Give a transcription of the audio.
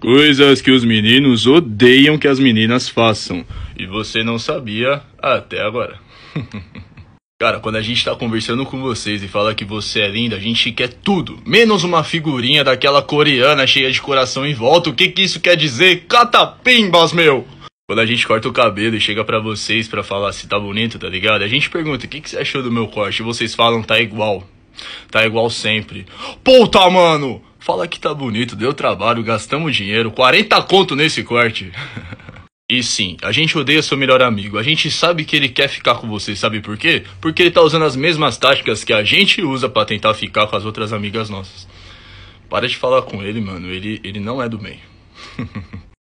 Coisas que os meninos odeiam que as meninas façam. E você não sabia até agora. Cara, quando a gente tá conversando com vocês e fala que você é linda, a gente quer tudo. Menos uma figurinha daquela coreana cheia de coração em volta. O que isso quer dizer? Catapimbas, meu! Quando a gente corta o cabelo e chega pra vocês pra falar se tá bonito, tá ligado? A gente pergunta, o que você achou do meu corte? E vocês falam, tá igual. Tá igual sempre. Puta, mano! Fala que tá bonito, deu trabalho, gastamos dinheiro, 40 conto nesse corte. E sim, a gente odeia seu melhor amigo. A gente sabe que ele quer ficar com você, sabe por quê? Porque ele tá usando as mesmas táticas que a gente usa pra tentar ficar com as outras amigas nossas. Para de falar com ele, mano. Ele não é do bem.